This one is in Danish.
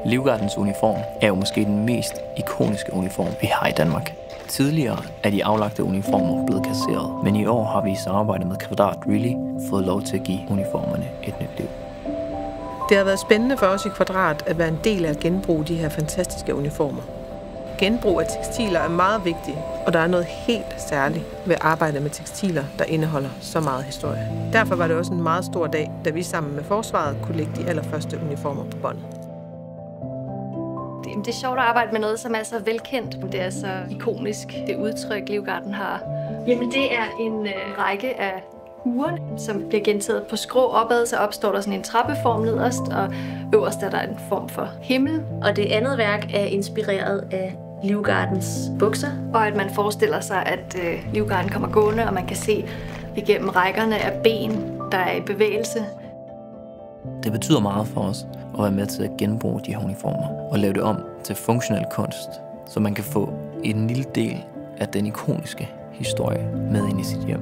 Livgardens uniform er jo måske den mest ikoniske uniform, vi har i Danmark. Tidligere er de aflagte uniformer blevet kasseret, men i år har vi i samarbejde med Kvadrat Really fået lov til at give uniformerne et nyt liv. Det har været spændende for os i Kvadrat at være en del af at genbruge de her fantastiske uniformer. Genbrug af tekstiler er meget vigtigt, og der er noget helt særligt ved at arbejde med tekstiler, der indeholder så meget historie. Derfor var det også en meget stor dag, da vi sammen med Forsvaret kunne lægge de allerførste uniformer på båndet. Det er sjovt at arbejde med noget, som er så velkendt. Det er så ikonisk, det udtryk, Livgarden har. Jamen, det er en række af huer, som bliver gentaget på skrå opad, så opstår der sådan en trappeform nederst, og øverst er der en form for himmel. Og det andet værk er inspireret af Livgardens bukser. Og at man forestiller sig, at Livgarden kommer gående, og man kan se igennem rækkerne af ben, der er i bevægelse. Det betyder meget for os at være med til at genbruge de her uniformer og lave det om til funktionel kunst, så man kan få en lille del af den ikoniske historie med ind i sit hjem.